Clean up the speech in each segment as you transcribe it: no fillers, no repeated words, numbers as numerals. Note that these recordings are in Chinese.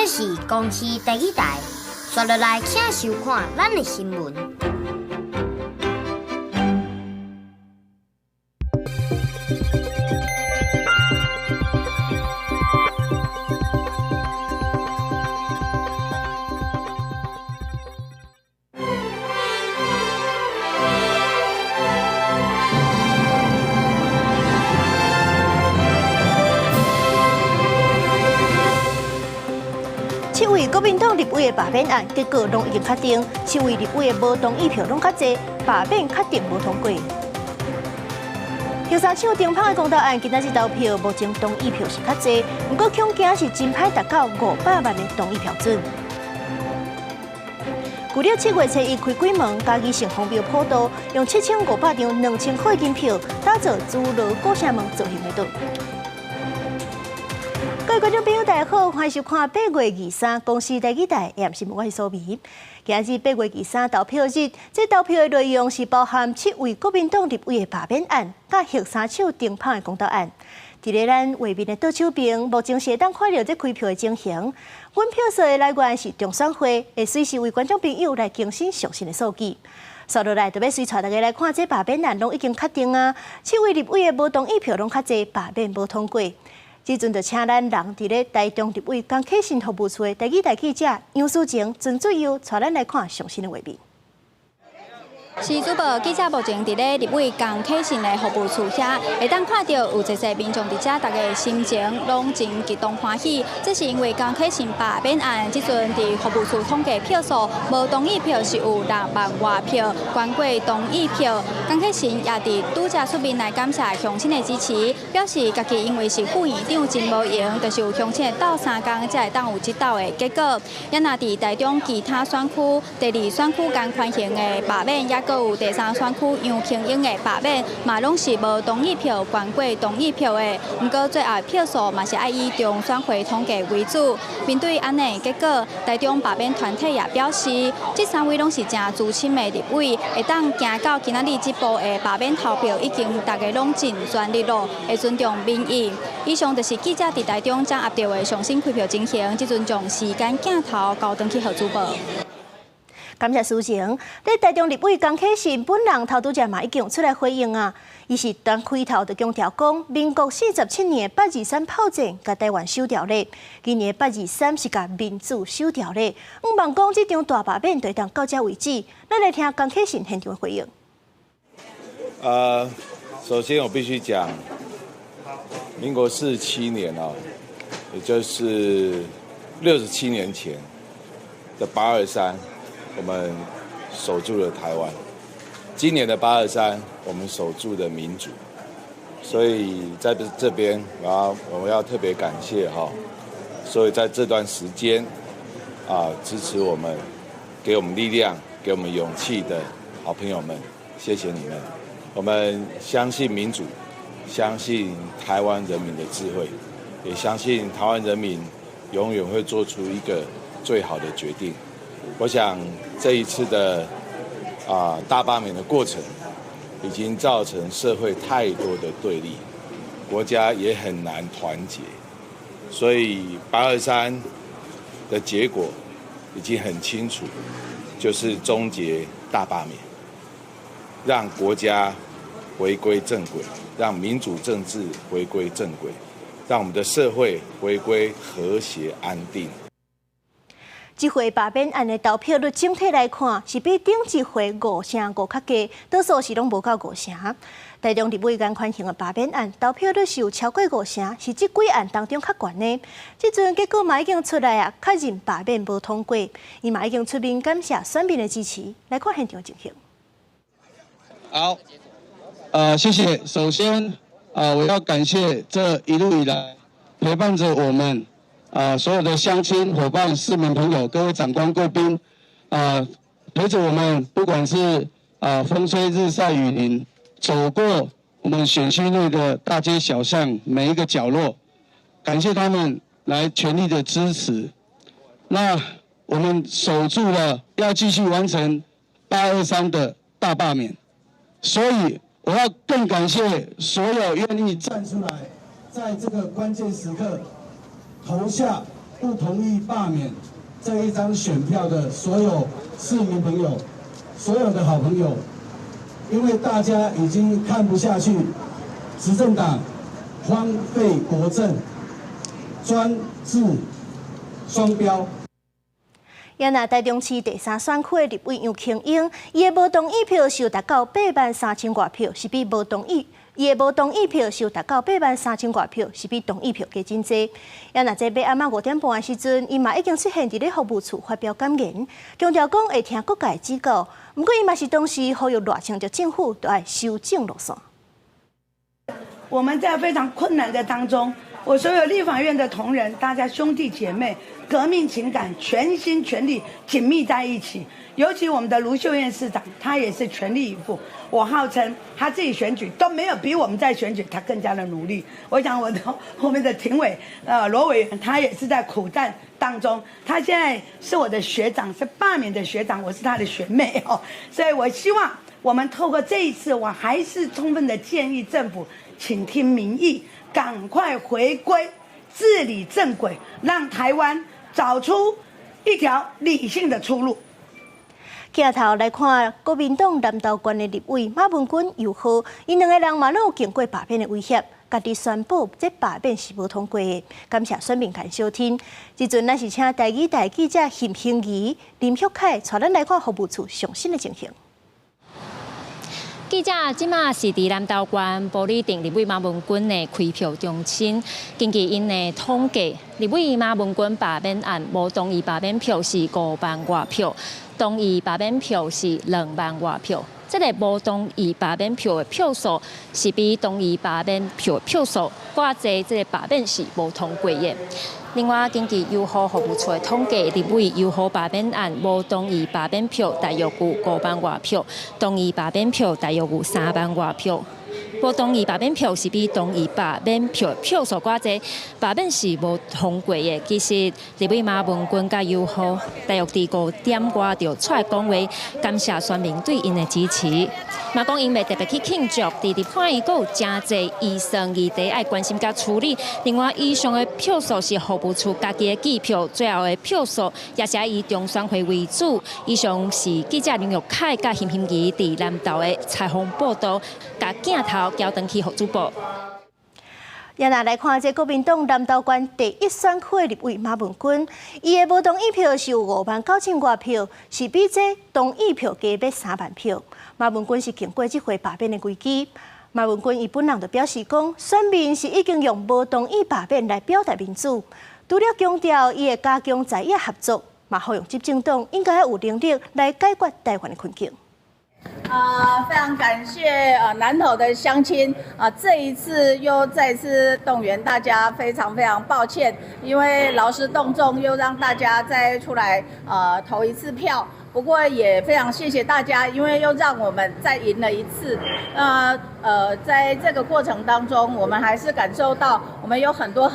这是公视第一台，刷落来请收看咱的新闻。7位国民党立委的罢免案，结果拢已经确定，7位立委的无同意票拢较侪，罢免确定无通过。后三抢丁芳的公投案，今仔日投票，目前同意票是较侪，不过恐惊是真歹达到500万的同意票准。旧了7月初一开鬼门，嘉义县荒谬普渡，用7500张2000块金票打造主楼过城门造型的盾。各位观众朋友，大家好，欢迎收看8月23公视第一台 AM 新闻，我是苏眉。今日8月23投票日，这投票的内容是包含7位国民党立委的罢免案，甲后三抢丁芳的公投案。伫咧咱画面的倒手边，目前是会当看到这开票的情形。阮票数的来源是中选会，会随时为观众朋友来更新最新的数据。接落来，就要随带大家来看这罢免案，拢已经确定啊。7位立委的无同意票拢较侪，罢免无通过。即阵就请咱人伫咧台中立委江启臣服务处的第一台记者杨淑晴、曾水佑，带咱来看最新的画面。是主播记者目前伫咧立委江启臣的服务处遐，会当看到有一些民众伫遮，大家的心情拢真激动欢喜。这是因为江启臣罢免案，即阵伫服务处统计票数，无同意票是有6万外票，全过同意票。江启臣也伫拄则出面来感谢乡亲的支持，表示家己因为是副院长真无闲，就是有乡亲斗3工才会当有即斗的结果。也若伫台中其他选区，第2选区江宽恒的罢免也阁有第3选区杨庆英的罢免，嘛拢是无同意票全过同意票的。不过最后票数嘛是爱以中选会统计为主。面对安尼结果，台中罢免团体也表示，这3位拢是真资深的立委，会当行到今仔日这步的罢免投票，已经大家拢尽全力咯，会尊重民意。以上就是记者伫台中掌握到的最新开票情形，即阵将时间镜头交转去给主播。感谢苏晴。咧台中立委江启臣本人头拄则嘛已经出来回应啊，伊是当开头就强调讲，民国47年823炮战甲台湾收掉咧，今年823是甲民主收掉咧。毋望讲这场大罢免就当到这为止，咱来听江启臣现场的回应。首先我必须讲，民国47年哦，也就是67年前的823。我们守住了台湾，今年的823，我们守住了民主，所以在这边我们要特别感谢所以在这段时间支持我们、给我们力量、给我们勇气的好朋友们，谢谢你们。我们相信民主，相信台湾人民的智慧，也相信台湾人民永远会做出一个最好的决定。我想这一次的大罢免的过程，已经造成社会太多的对立，国家也很难团结，所以823的结果已经很清楚，就是终结大罢免，让国家回归正轨，让民主政治回归正轨，让我们的社会回归和谐安定。这回罢免案的投票率整体来看，是比顶一回5成5较低，多数是拢无到5成。台中立委江宽恒的罢免案投票率是有超过5成，是这几案当中较悬的。这阵结果嘛已经出来啊，确认罢免无通过，伊嘛已经出面感谢选民的支持。来看现场情形。好，谢谢。首先，我要感谢这一路以来陪伴着我们。所有的乡亲、伙伴、市民朋友、各位长官、贵宾，陪着我们，不管是风吹日晒雨淋，走过我们选区内的大街小巷，每一个角落，感谢他们来全力的支持。那我们守住了，要继续完成823的大罢免，所以我要更感谢所有愿意站出来，在这个关键时刻。投下不同意罢免这一张选票的所有市民朋友、所有的好朋友，因为大家已经看不下去执政党荒废国政、专制双标。也那台中市第3选区的立委杨庆英，伊的无同意票受达到83000多票，是比无同意。伊的无同意票受达到83000多票，是比同意票加真济。也那在要暗暝5点半的时阵，伊嘛已经出现伫咧服务处发表感言，强调讲会听各界指教。不过伊嘛是同时呼吁热情着政府都要修正路线。我们在非常困难的当中，我所有立法院的同仁，大家兄弟姐妹，革命情感全心全力紧密在一起。尤其我们的卢秀燕市长，他也是全力以赴。我号称他自己选举都没有比我们在选举他更加的努力。我想我们的庭委罗委员，他也是在苦战当中。他现在是我的学长，是罢免的学长，我是他的学妹哦。所以我希望我们透过这一次，我还是充分的建议政府倾听民意，赶快回归治理正轨，让台湾找出一条理性的出路。镜头来看，国民党南投县的立委马文君又好，因两个人嘛拢有经过罢免的威胁，家己宣布这罢免是无通过的。感谢选民看收听，即阵咱是请台语台记者邢兴怡、林旭凯带咱来看服务处上新的情形。记者即马是伫南投县玻璃町立委马文君的开票中心，根据因的统计，立委马文君罢免案无同意罢免票是5万多票，同意罢免票是2万多票。这个无同意罢免票的票数是比同意罢免票的票数更侪，这个罢免是无通过的。另外，根据友好服务处的统计，立委友好罢免案无同意罢免票大约有5万多票，同意罢免票大约有3万多票。无同意罢免票是比同意罢免票的票数较侪，罢免是无通过的。其实立委马文君甲友好大约伫5点外就出来讲话，感谢选民对因的支持。嘛讲因袂特别去庆祝，伫立法院阁有真侪医生议题爱关心甲处理。另外，以上的票数是服务处家己的计票，最后的票数也是以中选会为主。以上是记者林玉凯甲邢欣怡伫南投的采访报道，甲镜头交登去给主播。也拿来看这国民党南投县第1选区的立委马文君，伊的无同意票是有59000多票，是比这同意票加要3万票。马文君是经过这回罢免的危机。马文君伊本人就表示讲，选民是已经用无同意罢免来表达民主，除了强调伊会加强在野合作，嘛呼吁执政党应该有能力来解决台湾的困境。非常感谢南投的乡亲这一次又再次动员大家，非常抱歉，因为劳师动众又让大家再出来投一次票。不过也非常谢谢大家，因为又让我们再赢了一次。在这个过程当中，我们还是感受到我们有很多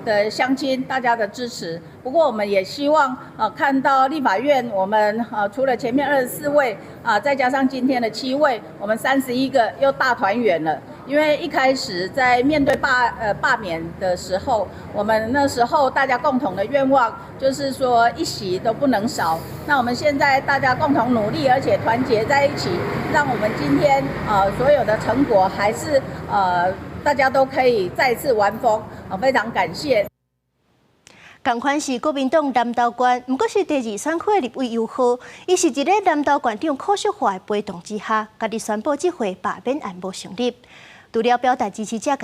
的乡亲大家的支持。不过我们也希望看到立法院，我们除了前面24位再加上今天的7位，我们31个又大团圆了。因为一开始在面对罢免的时候，我们那时候大家共同的愿望就是说1席都不能少。那我们现在大家共同努力，而且团结在一起，让我们今天所有的成果还是大家都可以再次完封，非常感谢。同款是国民党南投县，不过是第2选区的立委友好，伊是一个南投县长柯淑华的陪同之下，家己宣布这回罢免案无成立。除了表达支持者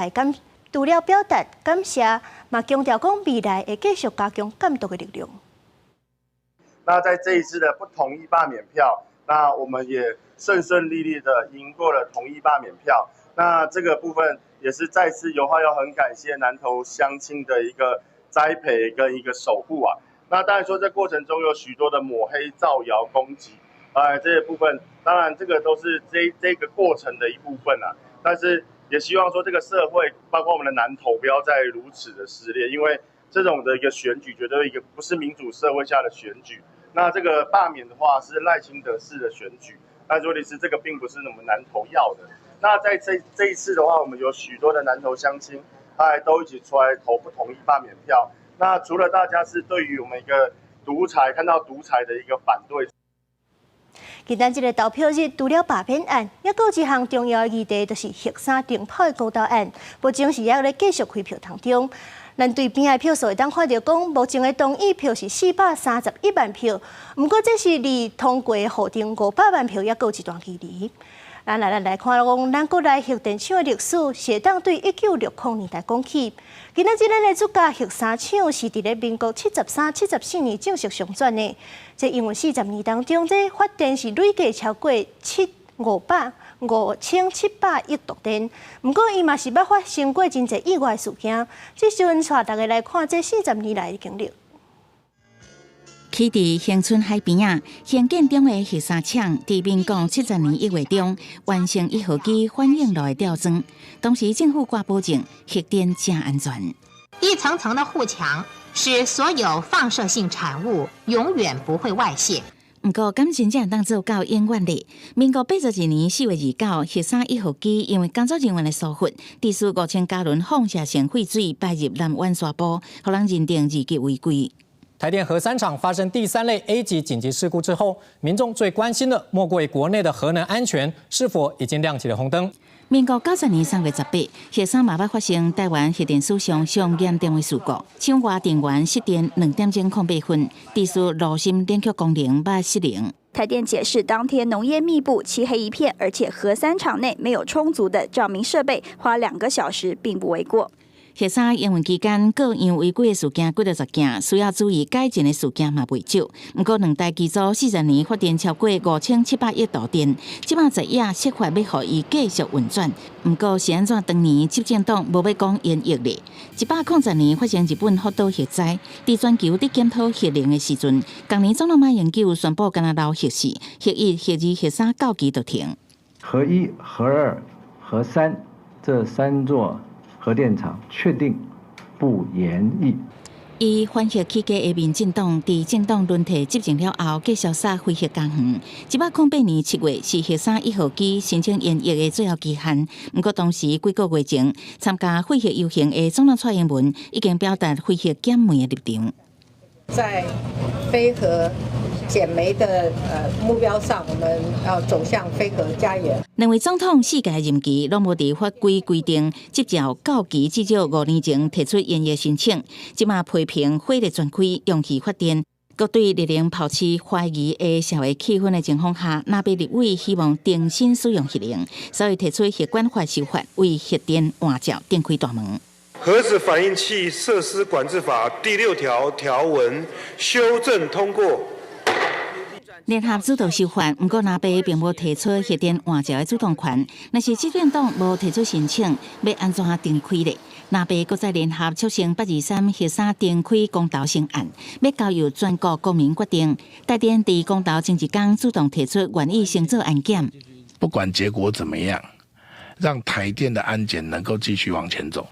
除了表达感谢，嘛强调讲未来会继续加强监督的力量。那在这一次的不同意罢免票，那我们也顺利的赢过了同意罢免票。那这个部分也是再次要很感谢南投乡亲的一个栽培跟一个守护啊。那当然说这过程中有许多的抹黑、造谣、攻击，这些部分当然这个都是这个过程的一部分啊。但是也希望说这个社会，包括我们的南投，不要再如此的撕裂，因为这种的一个选举，绝对一个不是民主社会下的选举。那这个罢免的话是赖清德式的选举，但问题是这个并不是我们南投要的。那在这一次的话，我们有许多的南投乡亲，都一起出来投不同意罢免票。那除了大家是对于我们一个独裁看到独裁的一个反对。今仔日的投票日，除了罢免案，也有一项重要的议题，就是核三停炮的公投案。目前是也咧继续开票当中。咱对边的票数会当看到讲，目前的同意票是431万票，不过这是离通过的后定500万票也有一段距离。咱来看讲，咱国内核电厂的历史是会当对1960年代讲起。今仔日咱的主家核三厂是伫咧民国73、74年正式上转的。这因为40年当中，这发电是累计超过5700亿度电。不过，伊嘛是捌发生过真侪意外事件。这时阵带大家来看这40年来的经历。起伫恒春海边啊，兴建中的核三厂，伫民国70年1月中完成1号机反应炉的吊装。当时政府挂保证核电正安全。一层层的护墙，使所有放射性产物永远不会外泄。不过，敢真正当做到永远的？民国82年4月29，核三1号机因为工作人员的疏忽，低出5000加仑放射性废水排入南湾沙坡，互人认定二级违规。台电核三厂发生第3类 A 级紧急事故之后，民众最关心的莫过于国内的核能安全是否已经亮起了红灯。民国90年3月18，核三嘛捌发生台湾核电史上上严重的事故，厂外电源失电2点钟08分，地属炉心冷却功能捌失灵。台电解释，当天浓烟密布，漆黑一片，而且核三厂内没有充足的照明设备，花2个小时并不为过。核三营运期间，各样违规的事件几10件，需要注意改进的事件嘛袂少。不过，两台机组40年发电超过5700亿度电，即马在也设法要互伊继续运转。不过是安怎？当年执政党无要讲延役咧。100年发生日本福岛核灾，伫全球伫检讨核能的时阵，当年总统马英九宣布，敢若留核4、核1、核2、核3到期就停。核1、核2、核3这3座核电厂确定不延役。以反核起家的民进党，伫政党轮替执政了后，继续撒废核工园。108年7月是核三1号机申请延役的最后期限。不过当时几个月前，参加废核游行的总统蔡英文已经表达废核减煤的立场。在非核减煤的目标上，我们要走向非核家园。两位总统4届任期拢无伫法规规定，执照到期至少5年前提出延役申请，即马批评火力全开，用气发电。各对力量抛弃怀疑的社会气氛的情况下，那边立委希望重新使用核能，所以提出核管法修法，为核电换照展开大门。核子反应器设施管制法第6条条文修正通过。联合主导修法，不过那边并无提出核电换照的主动权。若是执政党无提出申請，要安怎定開咧？那邊閣再聯合促成823核三定開公投成案，要交由全國公民決定。台電伫公投前一天主動提出願意先做安檢。不管結果怎麼樣，讓台電的安檢能夠繼續往前走。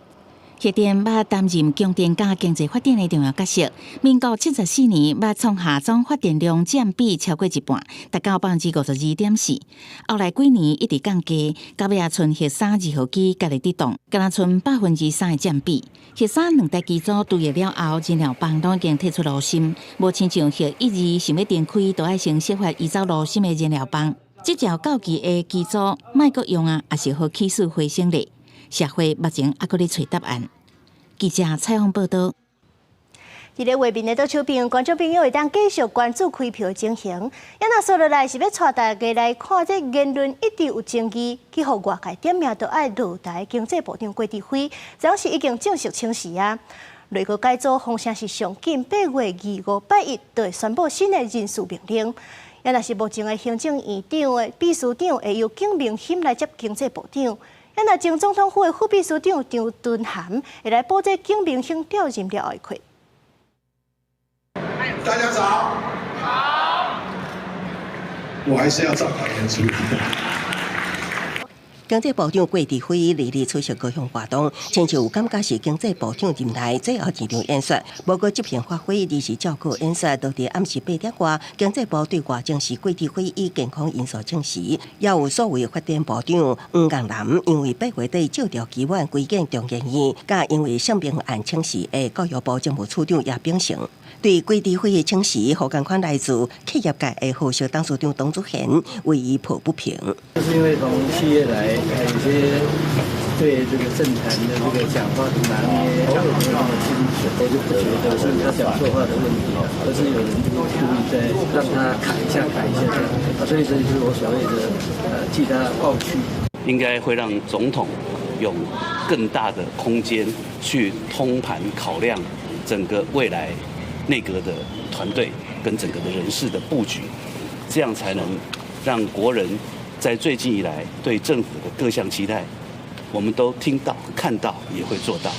核電捌擔任供電加經濟發展的重要角色。民國74年捌創下總發電量佔比超過一半，達到52.4%。後來幾年一直降低，到尾剩核三2號機家己伫動，敢若剩3%的佔比。核三2台機組除役了後，燃料棒都已經退出爐心，無親像核1、2想要電開，都愛先設法移走爐心的燃料棒。即條到期的機組，莫閣用啊，也是好起死回生咧。社會目前還佫咧找答案。記者採訪報道。伫咧畫面的倒手邊，觀眾朋友會當繼續關注開票情形。也若說落來是要帶大家來看這言論一直有爭議，去互外界點名都愛落台經濟部長郭志輝，暫時已經正式請示啊。內閣改組方向是上緊8月25、81就會宣布新的人事命令。也若是目前的行政院長的秘書長會由景明顯來接經濟部長。咱若前總統府的副秘書長張敦涵會來報這景明顯調任了後的課。大家早。好。我還是要找導演出。经济部长郭志辉莅日出席高雄活动，亲像有感觉是经济部长任内最后一场演说，无过即片发挥而是照顾演说，都伫暗时8点外，经济部对外证实郭志辉以健康因素证实，也有所谓发展部长黄江南因为8月底照调期晚归建中研院，甲因为性平案请示的教育部政务处长叶秉成。对郭志辉的请示，何共款来自企业界的副小董事长董祖贤为伊抱不平。就是因为从企业来，有些对这个政坛的这个讲话的拿捏讲得没那么清楚，我就不觉得是他讲错话的问题，而是有人故意在让他卡一下这样，所以这就是我所谓的替他抱屈。应该会让总统有更大的空间去通盘考量整个未来内阁的团队跟整个的人事的布局，这样才能让国人在最近以来对政府的各项期待，我们都听到、看到，也会做到。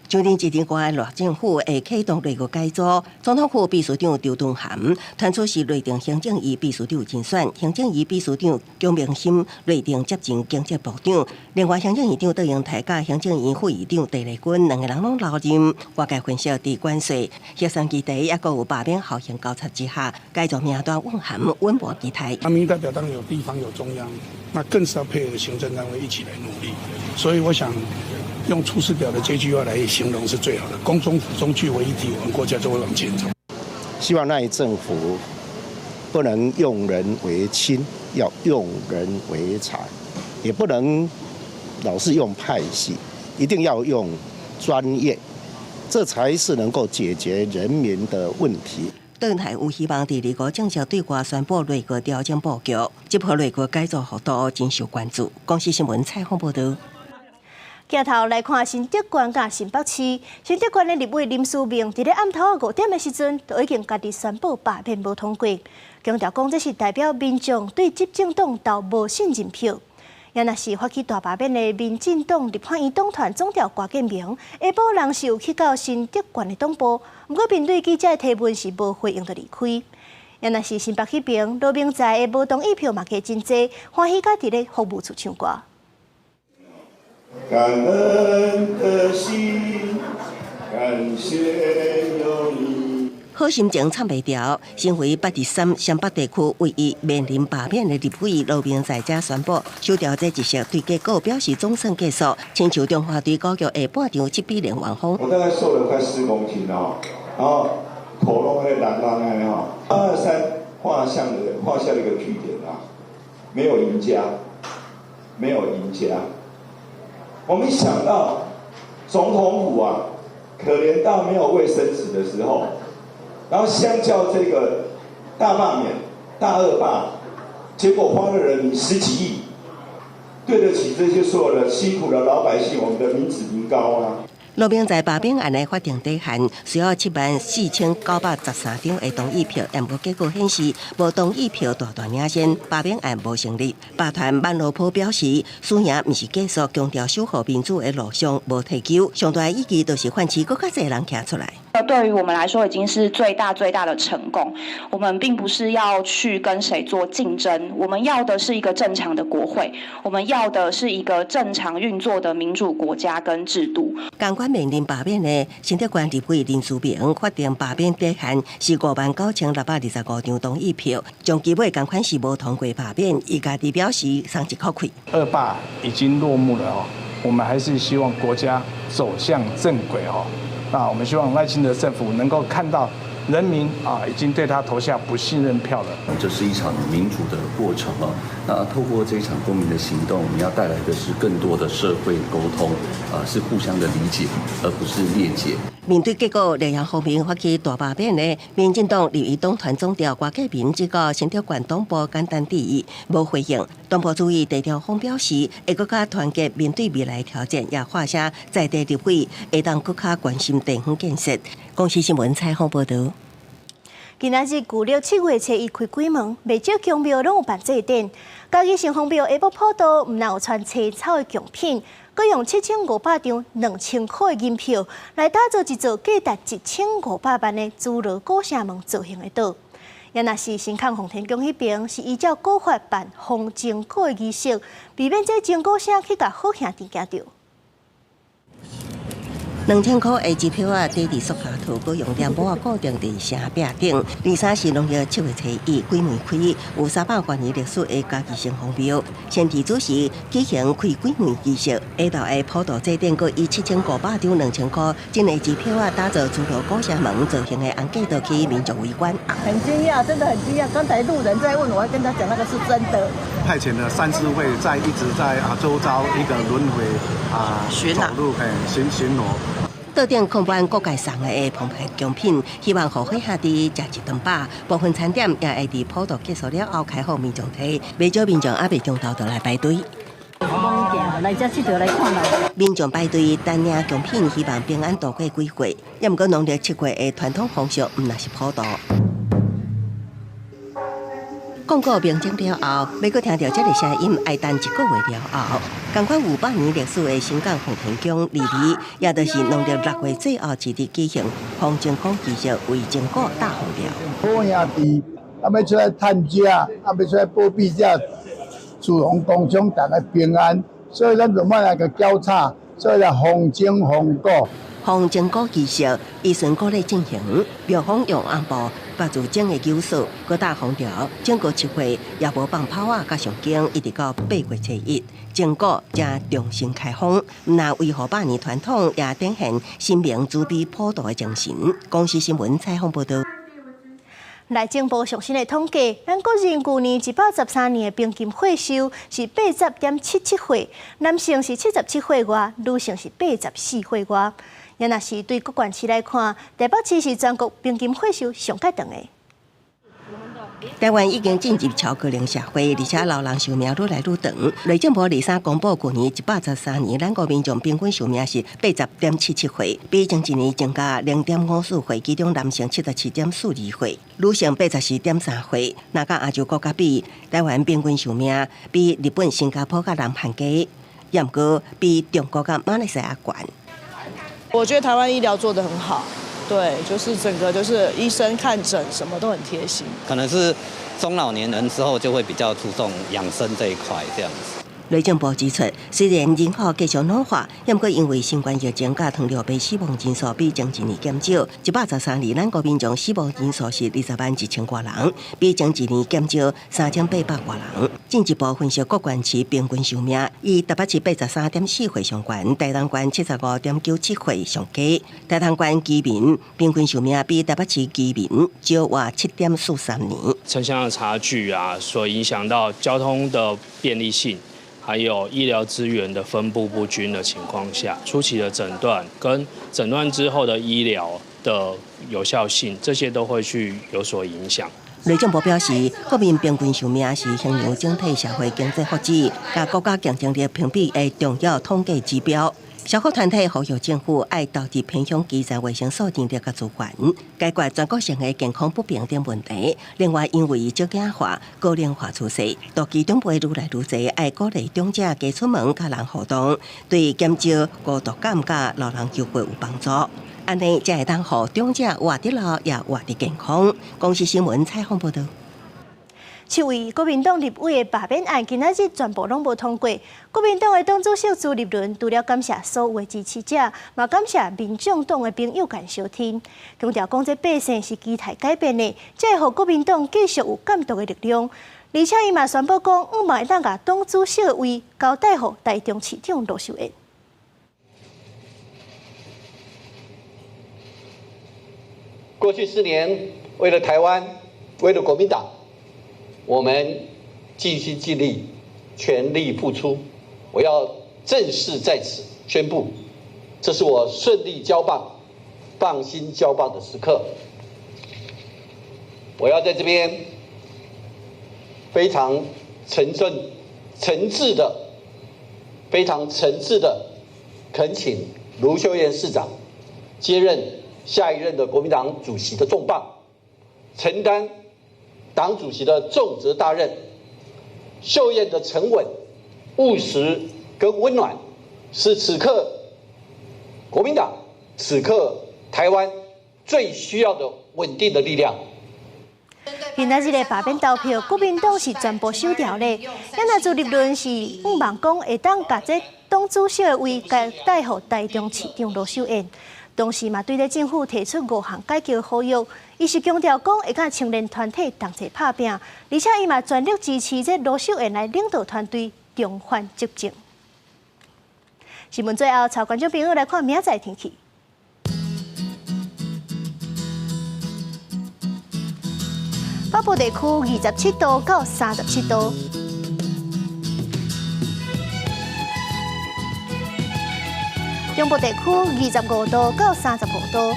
今年1年外，赖政府会启动内阁改组，总统府秘书长周敦涵传出是内定行政院秘书长竞选，行政院秘书长姜明新内定接任经济部长。另外，行政院长杜英台甲行政院副院长陈丽君两个人拢留任。外界分析伫关税、协商议题，也阁有罢免后行交叉之下，改组名单蕴含稳博期待。民意代表当然有地方有中央，那更是要配合行政单位一起来努力。所以我想。用出师表的这句话来形容是最好的，公中府中聚为一体，我们国家就会往前走。希望那一政府不能用人为亲，要用人为才，也不能老是用派系，一定要用专业，这才是能够解决人民的问题。党内有希望第2个正式对外宣布内阁调整布局，这波内阁改组幅度真受关注。公司新闻采访报道。镜头来看新竹县甲新北市，新竹县的立委林书明，伫咧暗头5点的时阵，就已经家己宣布罢免无通过，强调讲这是代表民众对执政党投无信任票。也若是发起大罢免的民进党立法院党团总调郭建明，下晡人是有去到新竹县的党部，不过面对记者的提问是无回应就离开。也若是新北迄边，罗明在的无同意票嘛加真济，欢喜甲伫咧服务处唱歌。感恩的心，感谢有你。好心情唱袂调，身为北第3湘北地区唯一面临罢免的立委罗明在遮宣布，收掉这一席对结果表示总算结束，亲像中华队高局下半场7比0完封。我大概瘦了快10公斤哦，然后头拢会蓝蓝的哈。223画下了一个句点啊，没有赢家，没有赢家。我们想到总统府啊，可怜到没有卫生纸的时候，然后相较这个大罢免、大恶罢，结果花了人民10几亿，对得起这些所有的辛苦的老百姓，我们的民脂民膏啊。罗明在罢免案的法定底限需要74913张的同意票，但无结果显示无同意票大领先，罢免案无成立。罢团万罗坡表示，输赢毋是结束，强调守护民主的路上无退休，上大的意义就是唤起更加侪人站出来。对于我们来说，已经是最大的成功。我们并不是要去跟谁做竞争，我们要的是一个正常的国会，我们要的是一个正常运作的民主国家跟制度。相关命令罢免的新竹县立委林书明法定罢免底限是59625张同意票，将基本共款是无通过罢免，伊家己表示松一口气。2罢已经落幕了哦，我们还是希望国家走向正轨哦。那我们希望赖清德政府能够看到人民已经对他投下不信任票了。这是一场民主的过程啊。那透过这一场公民的行动，我们要带来的是更多的社会沟通，是互相的理解，而不是裂解。面对结果，另一方面发起大罢免的民进党立委党团总调郭建明，这个新竹县党部简单提议无回应。党部主委陈条峰表示，会更加团结面对未来挑战，也话声在地立委会当更加关心地方建设。公司新闻采访报道。今仔日旧历7月初一开鬼门，未少宫庙拢有办祭典。嘉义城隍庙下晡普渡，唔但有穿青草的贡品，佮用7500张2000块的银票来打造一座价值1500万的侏罗古城门造型的岛。也若是新康奉天宫迄边是依照古法办封正果的仪式，避免这正果声去甲好兄弟惊到。 2000块的机票啊，底伫塑胶套，佮用点帽啊固定伫车壁顶。23是农历7月初1，鬼门开，有300多年历史的家己城隍庙。先帝主事举行开鬼门仪式，下昼的普渡祭典，佮以7500张2000块真的机票啊，打造诸多古城门造型的红架道去民众围观。很惊讶，真的很惊讶。刚才路人在问我，还跟他讲那个是真的。派遣了3支会一直在周遭一个轮回走路巡逻。 到店空办各界送的澎湃奖品，希望互伙兄弟食一顿饱。部分餐点也会伫普渡结束了后开放民众体，不少民众也未中昼就来排队。来这佚佗来看啦。民众排队单领奖品，希望平安度过几岁。也毋过农历7月的传统风俗，毋若是普渡。 广告鸣奖了后，要搁听到这个声音，爱等1个月了后。同款有100年历史的新港奉天宫礼仪，也就是农历6月最后一日举行封正果仪式，为正果大封了。好兄弟，要出来探家，要出来保庇这祝福公众大家平安，所以咱就莫来个交叉，所以来封正封果。 封正果仪式，医生鼓励进行，庙方用红布把自整的牛锁，搁大封条，整个7月也无放炮啊，甲上经一直到8月初1，正果才重新开封。那维护100年传统，也展现新明慈悲普渡的精神。公司新闻采访报道。 内政部上新的统计，咱国人去年113年的平均岁数是80.77岁，男性是77岁外，女性是84岁外。也若是对各县市来看，台北市是全国平均岁数上较长的。 台湾已经进入超高龄社会，而且老人寿命愈来愈长。内政部23公布，去年113年，咱国民众平均寿命是80.77岁，比前一年增加0.54岁，其中男性77.42岁，女性84.3岁。那甲亚洲国家比，台湾平均寿命比日本、新加坡甲南韩低，也毋过比中国甲马来西亚悬。我觉得台湾医疗做得很好。 对，就是整个就是医生看诊什么都很贴心。可能是中老年人之后就会比较注重养生这一块这样子。内政部指出，虽然人口继续老化，也不过因为新冠疫情加糖尿病死亡人数比前一年减少。113年，咱国民众死亡人数是20万1千多人，比前一年减少3800多人。进一步分析各县市平均寿命，以台北市83.4岁上悬，台东县75.97岁上低。台东县居民平均寿命比台北市居民少活7.43年。城乡的差距啊，所影响到交通的便利性。 还有医疗资源的分布不均的情况下，初期的诊断跟诊断之后的医疗的有效性，这些都会去有所影响。内政部表示，国民平均寿命是衡量整体社会经济福祉、甲国家竞争力评比的重要统计指标。社会团体呼吁政府爱投资偏向基层卫生所能力甲资源，解决全国性的健康不平等问题。另外，因为少子化、高龄化趋势，大基长辈愈来愈多，爱鼓励长者加出门甲人互动，对减少孤独感甲老人就会有帮助。安尼才会当互长者活得老也活得健康。公司新闻采访报道。 7位国民党立委的罢免案，今仔日全部拢无通过。国民党的党主席朱立伦除了感谢所有的支持者，嘛感谢民众党的朋友间收听，强调讲这百姓是期待改变的，才会互国民党继续有监督的力量。而且伊嘛宣布讲，嘛会当甲党主席的位交代予台中市长罗秀燕。过去4年，为了台湾，为了国民党。 我们尽心尽力，全力付出。我要正式在此宣布，这是我顺利交棒、放心交棒的时刻。我要在这边非常诚挚的恳请卢秀燕市长接任下一任的国民党主席的重磅，承担。 党主席的重责大任，秀燕的沉稳、务实跟温暖，是此刻国民党、此刻台湾最需要的稳定的力量。今仔日的罢免投票，国民党是全部收掉咧。咱若做立论是望讲会当把这党主席的位改代予台中市长罗秀燕，同时嘛对咧政府提出5项改革呼吁。伊是强调讲会甲青年团体同齐拍拼，而且伊嘛全力支持这罗秀燕来领导团队重返执政。新闻最后，朝观众朋友来看明仔天气。北部地区27度到37度，中部地区25度到35度，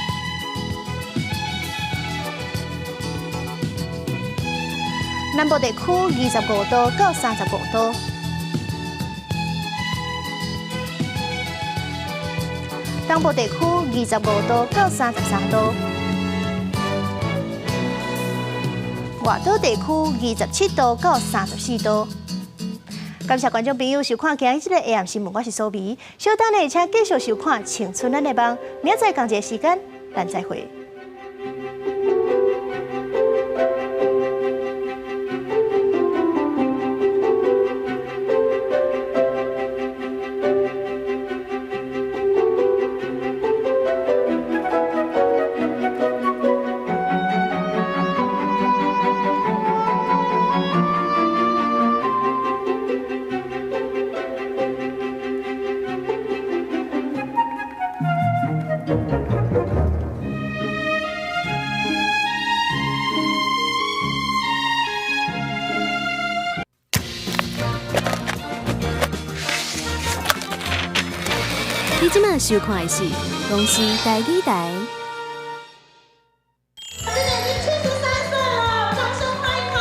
南部地区25度到35度，东部地区25度到33度。外岛地区27度到34度。感谢观众朋友收看今日的 AM 新闻，我是苏眉。稍等呢，请继续收看《青春咱的梦》，明仔同一个时间，咱再会。你即马收看的是公司台语台。今年已经73岁了，掌声欢迎他！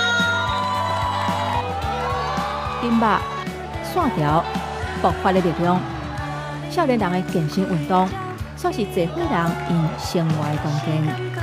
金马、线条、爆发的力量，少年人的健身运动，煞是侪伙人因生活的关键。